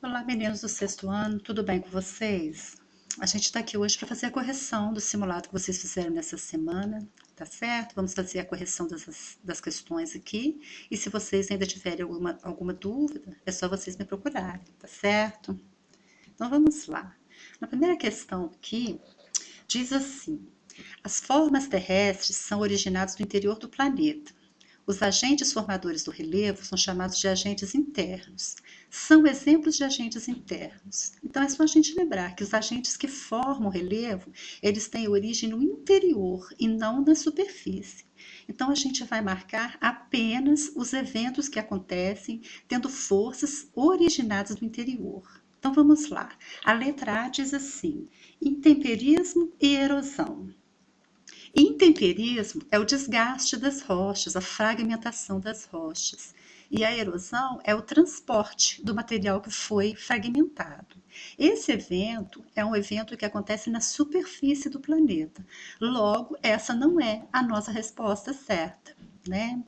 Olá, meninos do sexto ano, tudo bem com vocês? A gente está aqui hoje para fazer a correção do simulado que vocês fizeram nessa semana, tá certo? Vamos fazer a correção das questões aqui. E se vocês ainda tiverem alguma dúvida, é só vocês me procurarem, tá certo? Então vamos lá. Na primeira questão aqui, diz assim: as formas terrestres são originadas do interior do planeta. Os agentes formadores do relevo são chamados de agentes internos. São exemplos de agentes internos. Então é só a gente lembrar que os agentes que formam o relevo, eles têm origem no interior e não na superfície. Então a gente vai marcar apenas os eventos que acontecem tendo forças originadas do interior. Então vamos lá. A letra A diz assim: intemperismo e erosão. Intemperismo é o desgaste das rochas, a fragmentação das rochas. E a erosão é o transporte do material que foi fragmentado. Esse evento é um evento que acontece na superfície do planeta. Logo, essa não é a nossa resposta certa, né?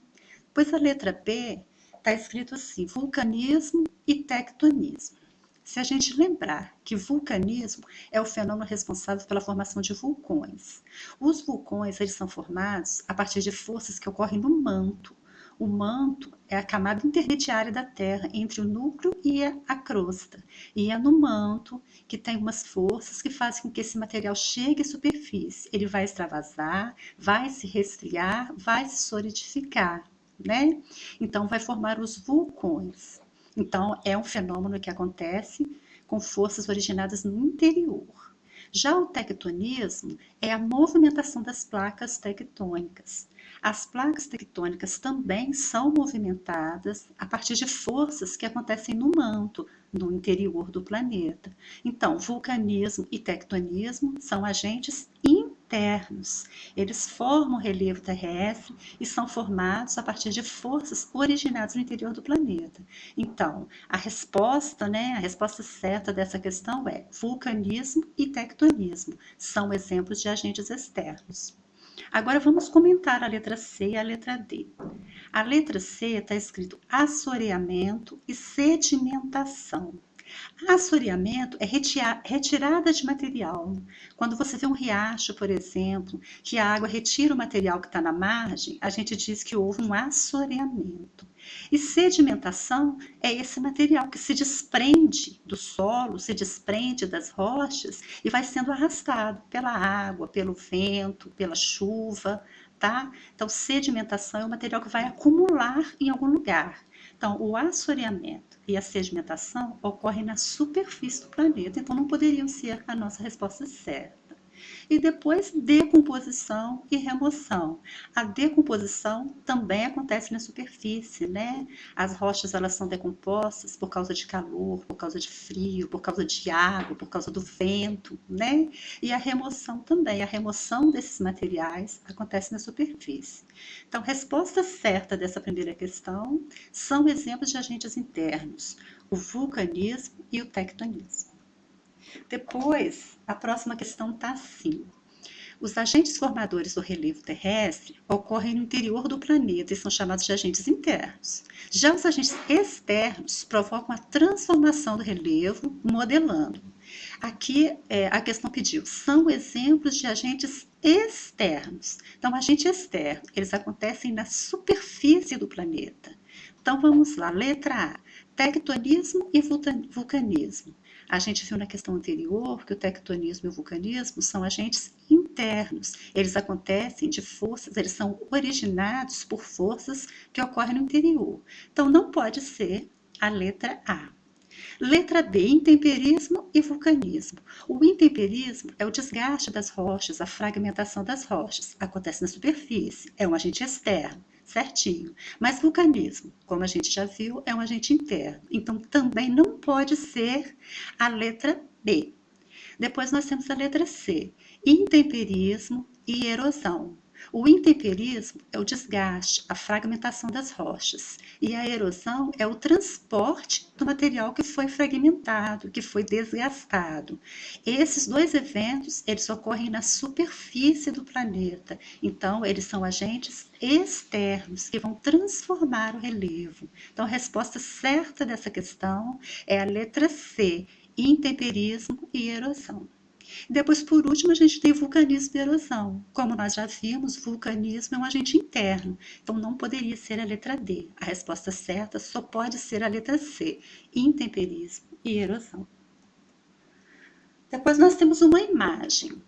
Pois a letra B está escrito assim: vulcanismo e tectonismo. Se a gente lembrar que vulcanismo é o fenômeno responsável pela formação de vulcões. Os vulcões eles são formados a partir de forças que ocorrem no manto. O manto é a camada intermediária da Terra entre o núcleo e a crosta. E é no manto que tem umas forças que fazem com que esse material chegue à superfície. Ele vai extravasar, vai se resfriar, vai se solidificar, né? Então vai formar os vulcões. Então, é um fenômeno que acontece com forças originadas no interior. Já o tectonismo é a movimentação das placas tectônicas. As placas tectônicas também são movimentadas a partir de forças que acontecem no manto, no interior do planeta. Então, vulcanismo e tectonismo são agentes internos. Eles formam o relevo terrestre e são formados a partir de forças originadas no interior do planeta. Então, a resposta certa dessa questão é vulcanismo e tectonismo. São exemplos de agentes externos. Agora vamos comentar a letra C e a letra D. A letra C está escrito assoreamento e sedimentação. Assoreamento é retirada de material. Quando você vê um riacho, por exemplo, que a água retira o material que está na margem, a gente diz que houve um assoreamento. E sedimentação é esse material que se desprende do solo, se desprende das rochas e vai sendo arrastado pela água, pelo vento, pela chuva, tá? Então, sedimentação é o material que vai acumular em algum lugar. Então, o assoreamento e a sedimentação ocorrem na superfície do planeta, então não poderiam ser a nossa resposta certa. E depois, decomposição e remoção. A decomposição também acontece na superfície, né? As rochas elas são decompostas por causa de calor, por causa de frio, por causa de água, por causa do vento, né? E a remoção também. A remoção desses materiais acontece na superfície. Então, resposta certa dessa primeira questão são exemplos de agentes internos, o vulcanismo e o tectonismo. Depois, a próxima questão está assim: os agentes formadores do relevo terrestre ocorrem no interior do planeta e são chamados de agentes internos. Já os agentes externos provocam a transformação do relevo, modelando. Aqui a questão pediu, são exemplos de agentes externos. Então, agente externo, eles acontecem na superfície do planeta. Então, vamos lá, letra A, tectonismo e vulcanismo. A gente viu na questão anterior que o tectonismo e o vulcanismo são agentes internos. Eles acontecem de forças, eles são originados por forças que ocorrem no interior. Então, não pode ser a letra A. Letra B, intemperismo e vulcanismo. O intemperismo é o desgaste das rochas, a fragmentação das rochas. Acontece na superfície, é um agente externo, certinho. Mas vulcanismo, como a gente já viu, é um agente interno. Então, também não pode ser a letra B. Depois nós temos a letra C, intemperismo e erosão. O intemperismo é o desgaste, a fragmentação das rochas. E a erosão é o transporte do material que foi fragmentado, que foi desgastado. Esses dois eventos, eles ocorrem na superfície do planeta. Então, eles são agentes externos que vão transformar o relevo. Então, a resposta certa dessa questão é a letra C, intemperismo e erosão. Depois, por último, a gente tem vulcanismo e erosão. Como nós já vimos, vulcanismo é um agente interno, então não poderia ser a letra D. A resposta certa só pode ser a letra C, intemperismo e erosão. Depois nós temos uma imagem.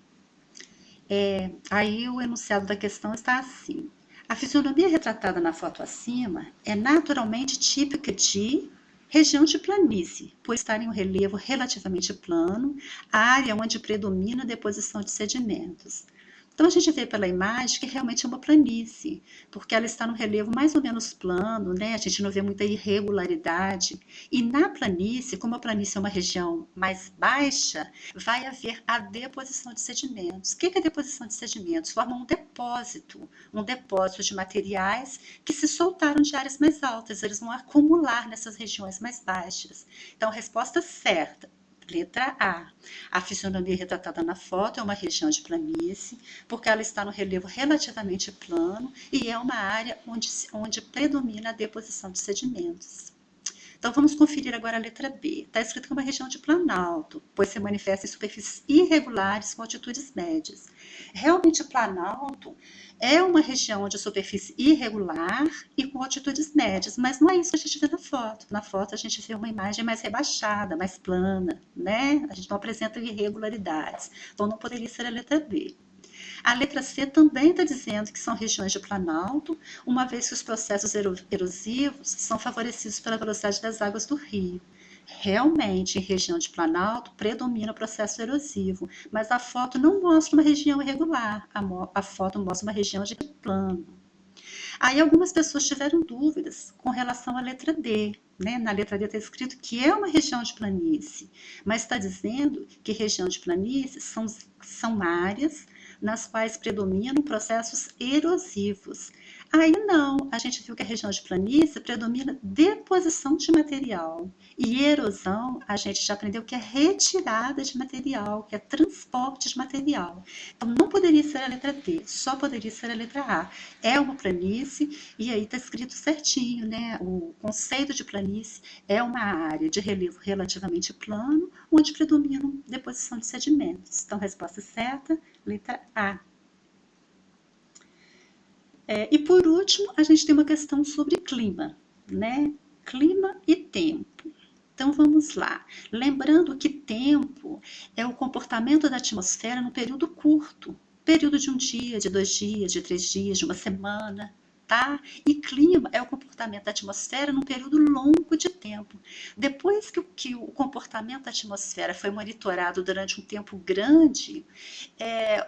Aí o enunciado da questão está assim. A fisionomia retratada na foto acima é naturalmente típica de região de planície, por estar em um relevo relativamente plano, área onde predomina a deposição de sedimentos. Então a gente vê pela imagem que realmente é uma planície, porque ela está no relevo mais ou menos plano, né? A gente não vê muita irregularidade. E na planície, como a planície é uma região mais baixa, vai haver a deposição de sedimentos. O que é a deposição de sedimentos? Forma um depósito de materiais que se soltaram de áreas mais altas, eles vão acumular nessas regiões mais baixas. Então, a resposta certa, letra A. A fisionomia retratada na foto é uma região de planície, porque ela está no relevo relativamente plano e é uma área onde predomina a deposição de sedimentos. Então, vamos conferir agora a letra B. Está escrito que é uma região de planalto, pois se manifesta em superfícies irregulares com altitudes médias. Realmente, planalto é uma região de superfície irregular e com altitudes médias, mas não é isso que a gente vê na foto. Na foto, a gente vê uma imagem mais rebaixada, mais plana, né? A gente não apresenta irregularidades. Então, não poderia ser a letra B. A letra C também está dizendo que são regiões de planalto, uma vez que os processos erosivos são favorecidos pela velocidade das águas do rio. Realmente, em região de planalto, predomina o processo erosivo, mas a foto não mostra uma região irregular, a foto mostra uma região de plano. Aí algumas pessoas tiveram dúvidas com relação à letra D. Né? Na letra D está escrito que é uma região de planície, mas está dizendo que região de planície são áreas nas quais predominam processos erosivos. Aí não, a gente viu que a região de planície predomina deposição de material. E erosão, a gente já aprendeu que é retirada de material, que é transporte de material. Então não poderia ser a letra D, só poderia ser a letra A. É uma planície e aí está escrito certinho, né? O conceito de planície é uma área de relevo relativamente plano, onde predominam deposição de sedimentos. Então, resposta certa, letra A. E por último, a gente tem uma questão sobre clima, né? Clima e tempo. Então vamos lá. Lembrando que tempo é o comportamento da atmosfera num período curto, período de um dia, de 2 dias, de 3 dias, de uma semana. Tá? E clima é o comportamento da atmosfera num período longo de tempo. Depois que o comportamento da atmosfera foi monitorado durante um tempo grande,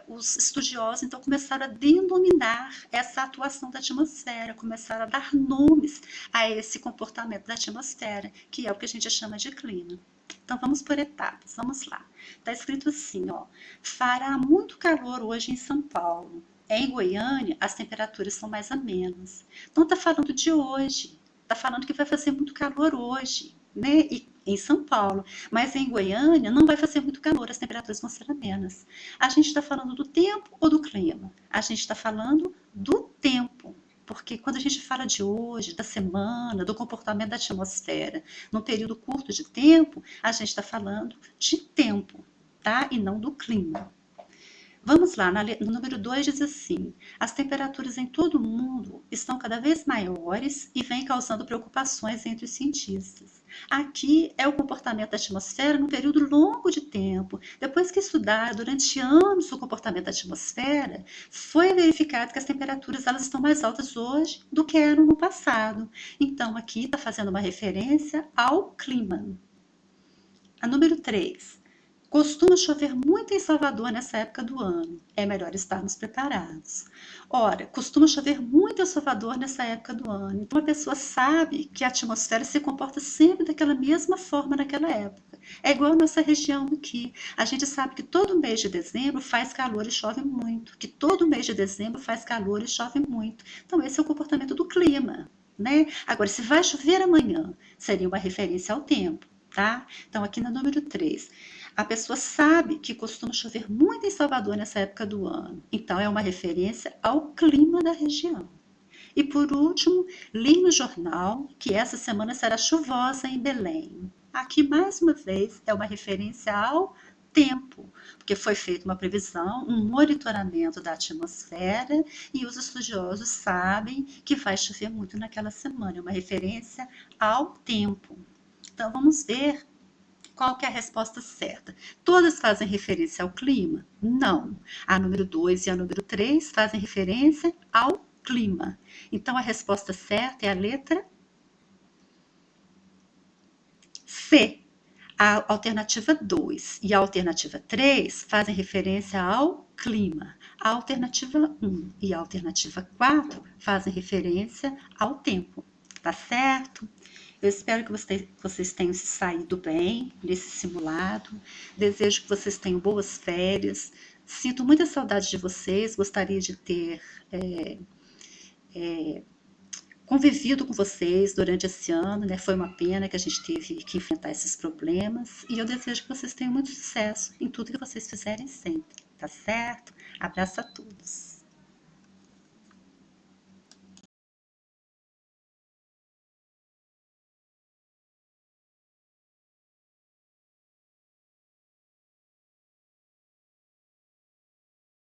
os estudiosos então começaram a denominar essa atuação da atmosfera, começaram a dar nomes a esse comportamento da atmosfera, que é o que a gente chama de clima. Então vamos por etapas, vamos lá. Está escrito assim, ó, fará muito calor hoje em São Paulo. Em Goiânia, as temperaturas são mais amenas. Então está falando de hoje, está falando que vai fazer muito calor hoje, né? E em São Paulo, mas em Goiânia não vai fazer muito calor, as temperaturas vão ser amenas. A gente está falando do tempo ou do clima? A gente está falando do tempo, porque quando a gente fala de hoje, da semana, do comportamento da atmosfera, num período curto de tempo, a gente está falando de tempo, tá? E não do clima. Vamos lá, no número 2 diz assim: as temperaturas em todo o mundo estão cada vez maiores e vêm causando preocupações entre os cientistas. Aqui é o comportamento da atmosfera num período longo de tempo. Depois que estudar durante anos o comportamento da atmosfera, foi verificado que as temperaturas elas estão mais altas hoje do que eram no passado. Então, aqui está fazendo uma referência ao clima. A número 3. Costuma chover muito em Salvador nessa época do ano. É melhor estarmos preparados. Ora, costuma chover muito em Salvador nessa época do ano. Então a pessoa sabe que a atmosfera se comporta sempre daquela mesma forma naquela época. É igual a nossa região aqui. A gente sabe que todo mês de dezembro faz calor e chove muito. Que todo mês de dezembro faz calor e chove muito. Então esse é o comportamento do clima, né? Agora, se vai chover amanhã, seria uma referência ao tempo, tá? Então aqui no número 3. A pessoa sabe que costuma chover muito em Salvador nessa época do ano, então é uma referência ao clima da região. E por último, li no jornal que essa semana será chuvosa em Belém. Aqui, mais uma vez, é uma referência ao tempo, porque foi feita uma previsão, um monitoramento da atmosfera e os estudiosos sabem que vai chover muito naquela semana. É uma referência ao tempo. Então, vamos ver qual que é a resposta certa? Todas fazem referência ao clima? Não. A número 2 e a número 3 fazem referência ao clima. Então a resposta certa é a letra C. A alternativa 2 e a alternativa 3 fazem referência ao clima. A alternativa 1 e a alternativa 4 fazem referência ao tempo. Tá certo? Eu espero que vocês tenham se saído bem nesse simulado. Desejo que vocês tenham boas férias. Sinto muita saudade de vocês. Gostaria de ter convivido com vocês durante esse ano, né? Foi uma pena que a gente teve que enfrentar esses problemas. E eu desejo que vocês tenham muito sucesso em tudo que vocês fizerem sempre. Tá certo? Abraço a todos.